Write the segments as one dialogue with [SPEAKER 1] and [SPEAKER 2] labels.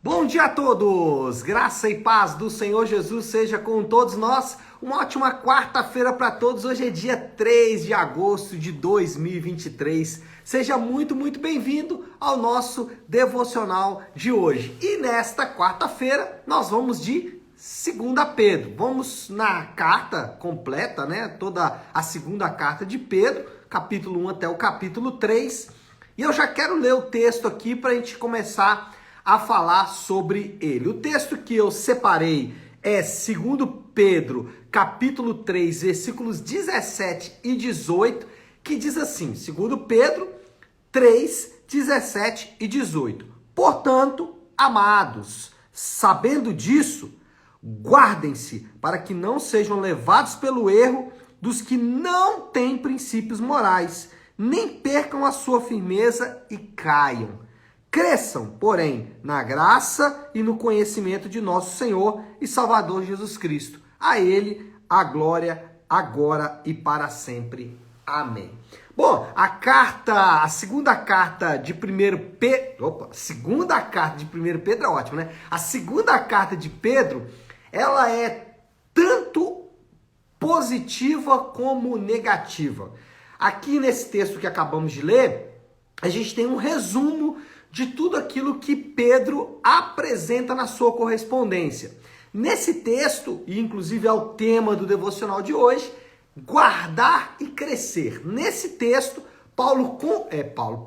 [SPEAKER 1] Bom dia a todos! Graça e paz do Senhor Jesus seja com todos nós. Uma ótima quarta-feira para todos. Hoje é dia 3 de agosto de 2023. Seja muito bem-vindo ao nosso devocional de hoje. E nesta quarta-feira nós vamos de 2 Pedro. Vamos na carta completa, né? Toda a segunda carta de Pedro, capítulo 1 até o capítulo 3. E eu já quero ler o texto aqui para a gente começar a falar sobre ele. O texto que eu separei é 2 Pedro, capítulo 3, versículos 17 e 18, que diz assim, 2 Pedro 3, 17 e 18. Portanto, amados, sabendo disso, guardem-se para que não sejam levados pelo erro dos que não têm princípios morais, nem percam a sua firmeza e caiam. Cresçam, porém, na graça e no conhecimento de nosso Senhor e Salvador Jesus Cristo. A Ele a glória agora e para sempre. Amém. Bom, a segunda carta de 1 Pedro... segunda carta de 1 Pedro é ótimo, né? A segunda carta de Pedro, ela é tanto positiva como negativa. Aqui nesse texto que acabamos de ler, a gente tem um resumo de tudo aquilo que Pedro apresenta na sua correspondência. Nesse texto, e inclusive é o tema do devocional de hoje, guardar e crescer. Nesse texto,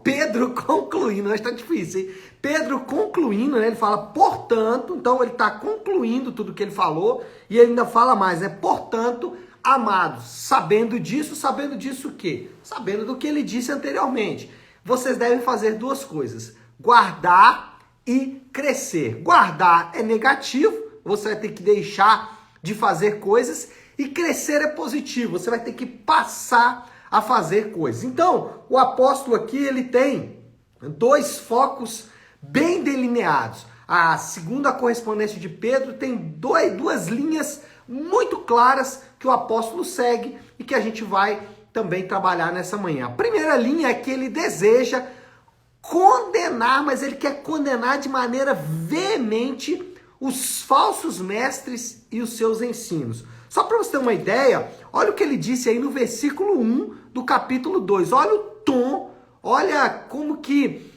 [SPEAKER 1] Pedro concluindo, está difícil, hein? Pedro concluindo, né? Ele fala, portanto, então ele está concluindo tudo que ele falou, e ele ainda fala mais, né? Portanto, amados, sabendo disso o quê? Sabendo do que ele disse anteriormente. Vocês devem fazer duas coisas: guardar e crescer. Guardar é negativo, você vai ter que deixar de fazer coisas, e crescer é positivo, você vai ter que passar a fazer coisas. Então, o apóstolo aqui, ele tem dois focos bem delineados. A segunda correspondência de Pedro tem duas linhas muito claras que o apóstolo segue e que a gente vai também trabalhar nessa manhã. A primeira linha é que ele deseja condenar, mas ele quer condenar de maneira veemente os falsos mestres e os seus ensinos. Só para você ter uma ideia, olha o que ele disse aí no versículo 1 do capítulo 2. Olha o tom, olha como que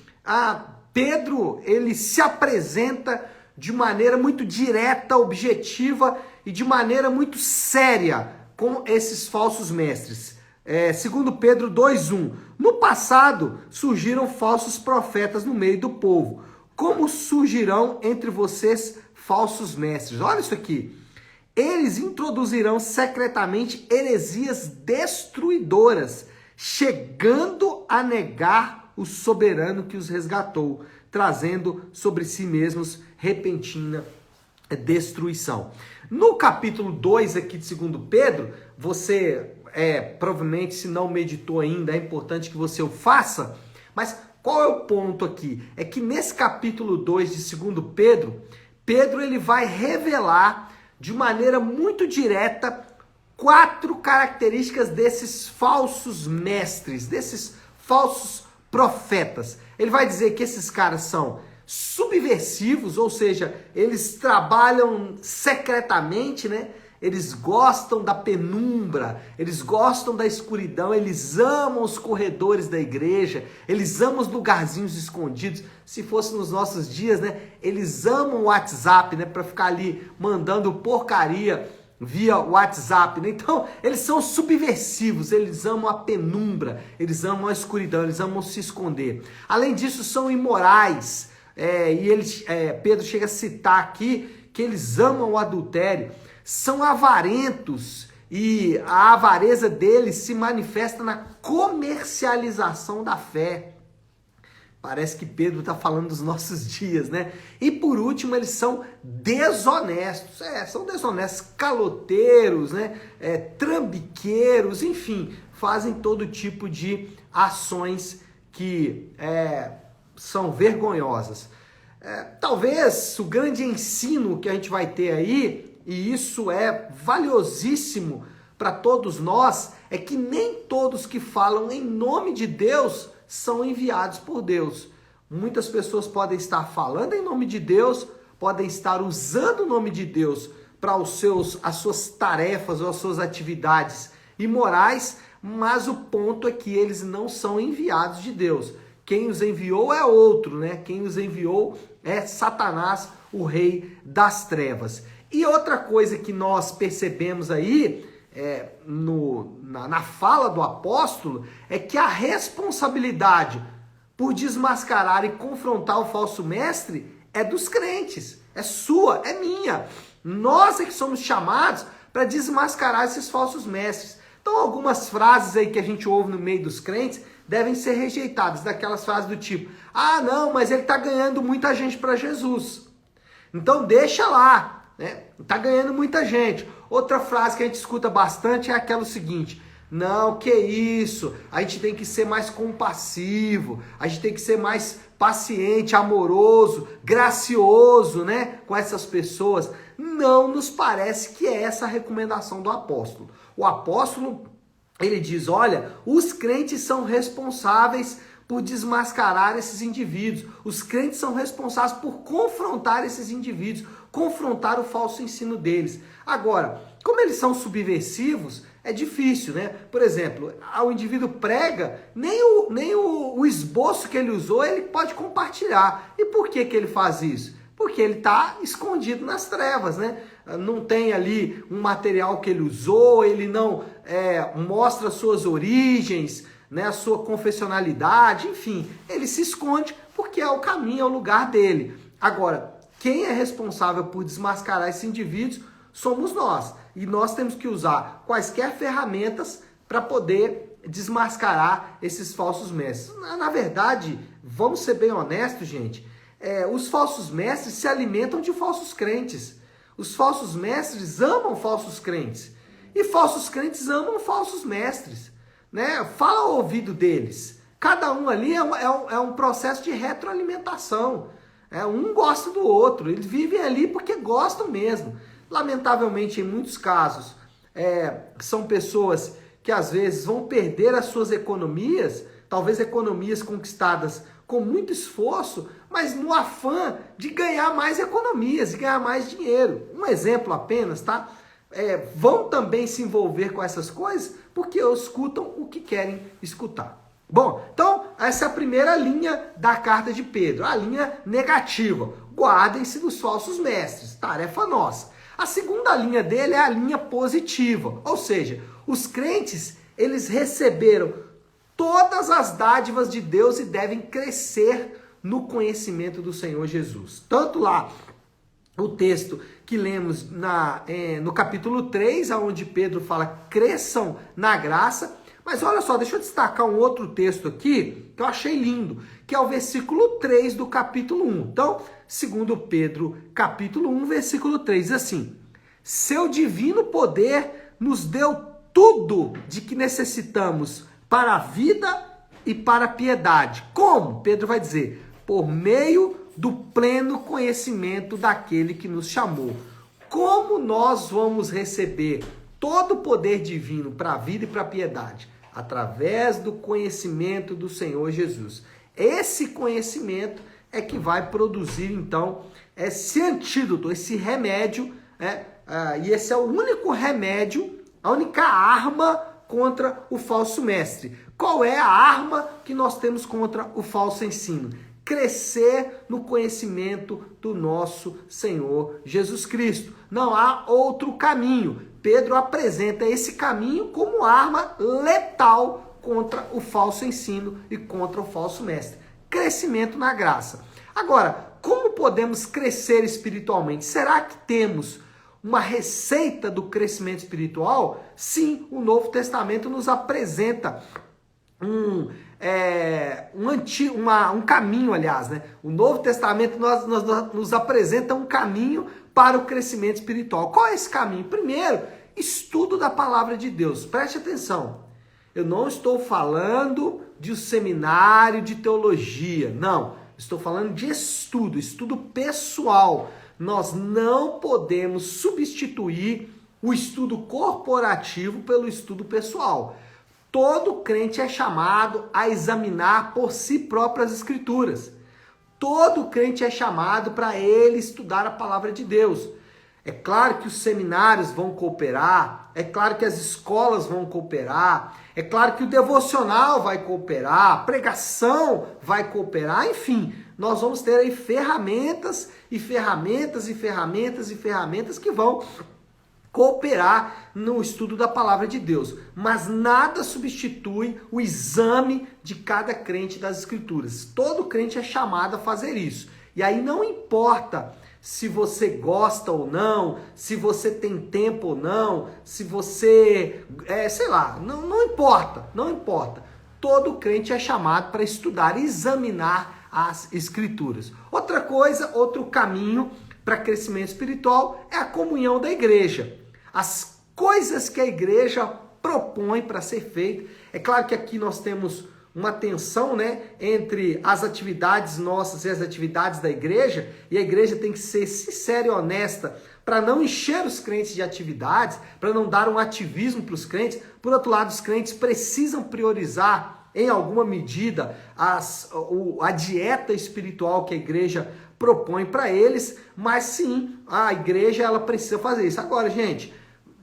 [SPEAKER 1] Pedro ele se apresenta de maneira muito direta, objetiva e de maneira muito séria com esses falsos mestres. 2 Pedro 2,1. No passado surgiram falsos profetas no meio do povo. Como surgirão entre vocês falsos mestres? Olha isso aqui. Eles introduzirão secretamente heresias destruidoras, chegando a negar o soberano que os resgatou, trazendo sobre si mesmos repentina destruição. No capítulo 2 aqui de 2 Pedro, você provavelmente, se não meditou ainda, é importante que você o faça, mas qual é o ponto aqui? É que nesse capítulo 2 de 2 Pedro, Pedro ele vai revelar de maneira muito direta 4 características desses falsos mestres, desses falsos profetas. Ele vai dizer que esses caras são subversivos, ou seja, eles trabalham secretamente, né? Eles gostam da penumbra, eles gostam da escuridão, eles amam os corredores da igreja, eles amam os lugarzinhos escondidos. Se fosse nos nossos dias, né? Eles amam o WhatsApp, né? Para ficar ali mandando porcaria via WhatsApp, né? Então, eles são subversivos, eles amam a penumbra, eles amam a escuridão, eles amam se esconder. Além disso, são imorais. Pedro chega a citar aqui que eles amam o adultério. São avarentos e a avareza deles se manifesta na comercialização da fé. Parece que Pedro está falando dos nossos dias, né? E por último, eles são desonestos. São desonestos, caloteiros, né? Trambiqueiros, enfim, fazem todo tipo de ações que são vergonhosas. Talvez o grande ensino que a gente vai ter aí, e isso é valiosíssimo para todos nós, é que nem todos que falam em nome de Deus são enviados por Deus. Muitas pessoas podem estar falando em nome de Deus, podem estar usando o nome de Deus para as suas tarefas ou as suas atividades imorais, mas o ponto é que eles não são enviados de Deus. Quem os enviou é outro, né? Quem os enviou é Satanás, o rei das trevas. E outra coisa que nós percebemos aí, na fala do apóstolo, é que a responsabilidade por desmascarar e confrontar o falso mestre é dos crentes, é sua, é minha. Nós é que somos chamados para desmascarar esses falsos mestres. Então algumas frases aí que a gente ouve no meio dos crentes devem ser rejeitadas, daquelas frases do tipo, ah não, mas ele está ganhando muita gente para Jesus. Então deixa lá, né? Está ganhando muita gente. Outra frase que a gente escuta bastante é aquela seguinte, não, que isso, a gente tem que ser mais compassivo, a gente tem que ser mais paciente, amoroso, gracioso, né, com essas pessoas. Não nos parece que é essa a recomendação do apóstolo. O apóstolo, ele diz, olha, os crentes são responsáveis por desmascarar esses indivíduos. Os crentes são responsáveis por confrontar esses indivíduos, confrontar o falso ensino deles. Agora, como eles são subversivos, é difícil, né? Por exemplo, o indivíduo prega, nem o esboço que ele usou, ele pode compartilhar. E por que ele faz isso? Porque ele está escondido nas trevas, né? Não tem ali um material que ele usou, ele não mostra suas origens, né? A sua confessionalidade, enfim. Ele se esconde porque é o caminho, é o lugar dele. Agora, quem é responsável por desmascarar esses indivíduos somos nós. E nós temos que usar quaisquer ferramentas para poder desmascarar esses falsos mestres. Na verdade, vamos ser bem honestos, gente, os falsos mestres se alimentam de falsos crentes. Os falsos mestres amam falsos crentes. E falsos crentes amam falsos mestres, né? Fala ao ouvido deles. Cada um ali é um processo de retroalimentação. Um gosta do outro. Eles vivem ali porque gostam mesmo. Lamentavelmente, em muitos casos, são pessoas que às vezes vão perder as suas economias, talvez economias conquistadas com muito esforço, mas no afã de ganhar mais economias, de ganhar mais dinheiro. Um exemplo apenas, tá? Vão também se envolver com essas coisas porque escutam o que querem escutar. Bom, então essa é a primeira linha da carta de Pedro, a linha negativa. Guardem-se dos falsos mestres, tarefa nossa. A segunda linha dele é a linha positiva, ou seja, os crentes, eles receberam todas as dádivas de Deus e devem crescer no conhecimento do Senhor Jesus. Tanto lá, o texto que lemos no capítulo 3, onde Pedro fala, cresçam na graça. Mas olha só, deixa eu destacar um outro texto aqui, que eu achei lindo, que é o versículo 3 do capítulo 1. Então, segundo Pedro, capítulo 1, versículo 3, diz assim, seu divino poder nos deu tudo de que necessitamos para a vida e para a piedade. Como? Pedro vai dizer, por meio do pleno conhecimento daquele que nos chamou. Como nós vamos receber todo o poder divino para a vida e para a piedade? Através do conhecimento do Senhor Jesus. Esse conhecimento é que vai produzir, então, esse antídoto, esse remédio, e esse é o único remédio, a única arma contra o falso mestre. Qual é a arma que nós temos contra o falso ensino? Crescer no conhecimento do nosso Senhor Jesus Cristo. Não há outro caminho. Pedro apresenta esse caminho como arma letal contra o falso ensino e contra o falso mestre. Crescimento na graça. Agora, como podemos crescer espiritualmente? Será que temos uma receita do crescimento espiritual? Sim, o Novo Testamento nos apresenta um caminho, aliás, né? O Novo Testamento nos apresenta um caminho para o crescimento espiritual. Qual é esse caminho? Primeiro, estudo da palavra de Deus. Preste atenção. Eu não estou falando de um seminário de teologia, não. Estou falando de estudo pessoal. Nós não podemos substituir o estudo corporativo pelo estudo pessoal. Todo crente é chamado a examinar por si próprio as escrituras. todo crente é chamado para ele estudar a palavra de Deus. É claro que os seminários vão cooperar, é claro que as escolas vão cooperar, é claro que o devocional vai cooperar, a pregação vai cooperar, enfim, nós vamos ter aí ferramentas e ferramentas e ferramentas e ferramentas que vão cooperar no estudo da palavra de Deus, mas nada substitui o exame de cada crente das Escrituras. Todo crente é chamado a fazer isso. E aí não importa se você gosta ou não, se você tem tempo ou não, se você, sei lá, não importa, não importa. Todo crente é chamado para estudar e examinar as Escrituras. Outra coisa, outro caminho para crescimento espiritual é a comunhão da igreja. As coisas que a igreja propõe para ser feito. É claro que aqui nós temos uma tensão, né, entre as atividades nossas e as atividades da igreja, e a igreja tem que ser sincera e honesta para não encher os crentes de atividades, para não dar um ativismo para os crentes. Por outro lado, os crentes precisam priorizar, em alguma medida, a dieta espiritual que a igreja propõe para eles, mas sim, a igreja ela precisa fazer isso. Agora, gente,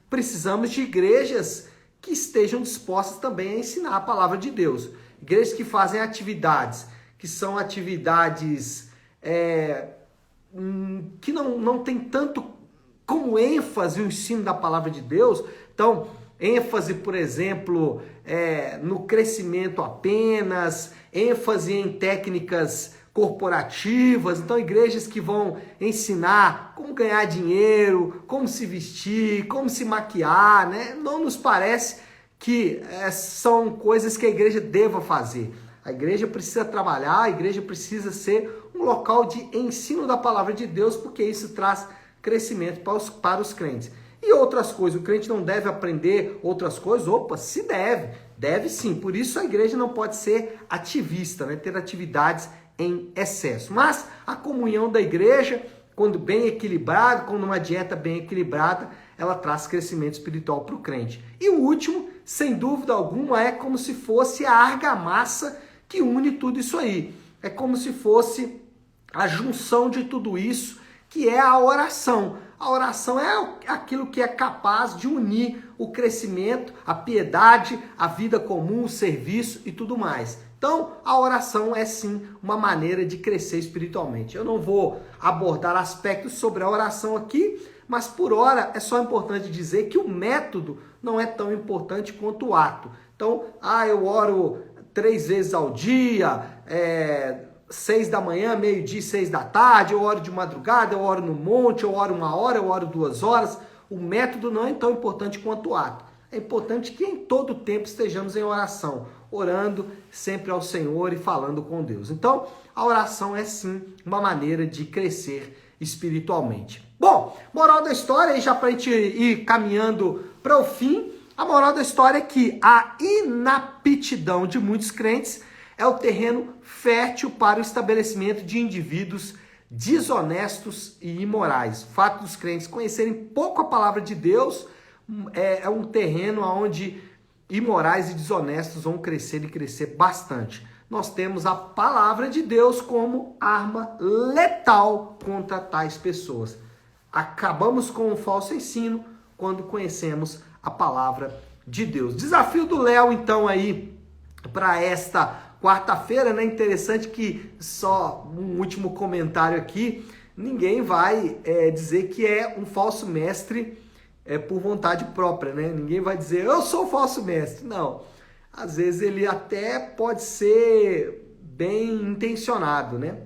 [SPEAKER 1] precisamos de igrejas que estejam dispostas também a ensinar a palavra de Deus. Igrejas que fazem atividades, que são atividades que não tem tanto como ênfase o ensino da palavra de Deus. Então, ênfase, por exemplo, no crescimento apenas, ênfase em técnicas corporativas. Então, igrejas que vão ensinar como ganhar dinheiro, como se vestir, como se maquiar, né? Não nos parece que são coisas que a igreja deva fazer. A igreja precisa trabalhar, a igreja precisa ser um local de ensino da palavra de Deus, porque isso traz crescimento para os crentes. E outras coisas, o crente não deve aprender outras coisas? Opa, se deve sim. Por isso a igreja não pode ser ativista, né? Ter atividades em excesso. Mas a comunhão da igreja, quando bem equilibrada, quando uma dieta bem equilibrada, ela traz crescimento espiritual para o crente. E o último, sem dúvida alguma, é como se fosse a argamassa que une tudo isso aí. É como se fosse a junção de tudo isso, que é a oração. A oração é aquilo que é capaz de unir o crescimento, a piedade, a vida comum, o serviço e tudo mais. Então, a oração é sim uma maneira de crescer espiritualmente. Eu não vou abordar aspectos sobre a oração aqui, mas por hora é só importante dizer que o método não é tão importante quanto o ato. Então, eu oro 3 vezes ao dia, 6 da manhã, meio-dia, 6 da tarde, eu oro de madrugada, eu oro no monte, eu oro 1 hora, eu oro 2 horas. O método não é tão importante quanto o ato. É importante que em todo tempo estejamos em oração, orando sempre ao Senhor e falando com Deus. Então, a oração é sim uma maneira de crescer espiritualmente. Bom, moral da história, aí já para a gente ir caminhando para o fim, a moral da história é que a inaptidão de muitos crentes é o terreno fértil para o estabelecimento de indivíduos desonestos e imorais. O fato dos crentes conhecerem pouco a palavra de Deus é um terreno onde imorais e desonestos vão crescer e crescer bastante. Nós temos a palavra de Deus como arma letal contra tais pessoas. Acabamos com o falso ensino quando conhecemos a palavra de Deus. Desafio do Léo, então, aí, para esta quarta-feira, né? Interessante que só um último comentário aqui, ninguém vai dizer que é um falso mestre por vontade própria, né? Ninguém vai dizer, eu sou falso mestre. Não. Às vezes ele até pode ser bem intencionado, né?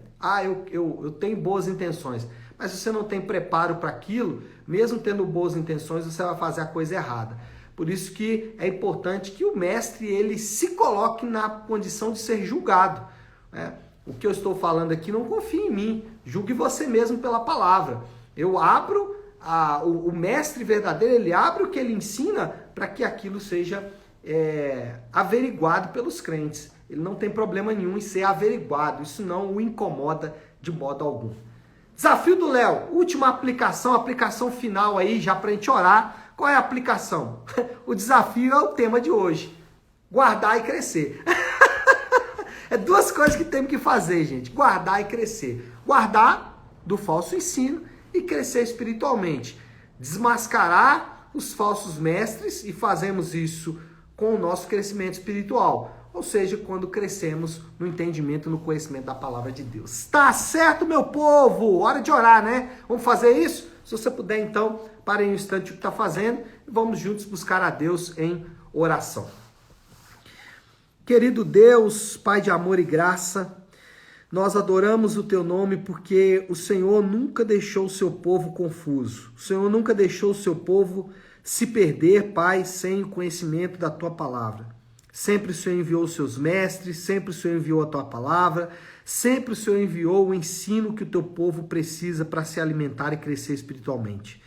[SPEAKER 1] Eu tenho boas intenções. Mas se você não tem preparo para aquilo, mesmo tendo boas intenções, você vai fazer a coisa errada. Por isso que é importante que o mestre ele se coloque na condição de ser julgado, né? O que eu estou falando aqui, não confie em mim. Julgue você mesmo pela palavra. Eu abro, o mestre verdadeiro, ele abre o que ele ensina para que aquilo seja averiguado pelos crentes. Ele não tem problema nenhum em ser averiguado. Isso não o incomoda de modo algum. Desafio do Léo, última aplicação final aí, já para a gente orar. Qual é a aplicação? O desafio é o tema de hoje. Guardar e crescer. É duas coisas que temos que fazer, gente. Guardar e crescer. Guardar do falso ensino e crescer espiritualmente. Desmascarar os falsos mestres e fazemos isso com o nosso crescimento espiritual. Ou seja, quando crescemos no entendimento, no conhecimento da palavra de Deus. Tá certo, meu povo? Hora de orar, né? Vamos fazer isso? Se você puder, então, pare um instante o que está fazendo e vamos juntos buscar a Deus em oração. Querido Deus, Pai de amor e graça, nós adoramos o Teu nome porque o Senhor nunca deixou o Seu povo confuso. O Senhor nunca deixou o Seu povo se perder, Pai, sem o conhecimento da Tua palavra. Sempre o Senhor enviou os Seus mestres, sempre o Senhor enviou a Tua palavra, sempre o Senhor enviou o ensino que o Teu povo precisa para se alimentar e crescer espiritualmente.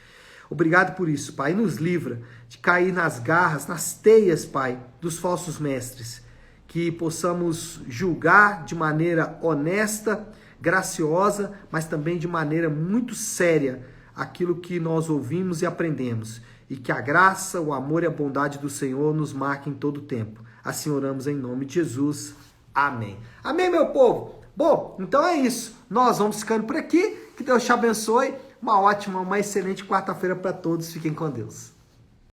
[SPEAKER 1] Obrigado por isso, Pai. Nos livra de cair nas garras, nas teias, Pai, dos falsos mestres. Que possamos julgar de maneira honesta, graciosa, mas também de maneira muito séria aquilo que nós ouvimos e aprendemos. E que a graça, o amor e a bondade do Senhor nos marquem em todo o tempo. Assim oramos em nome de Jesus. Amém. Amém, meu povo? Bom, então é isso. Nós vamos ficando por aqui. Que Deus te abençoe. Uma ótima, uma excelente quarta-feira para todos. Fiquem com Deus.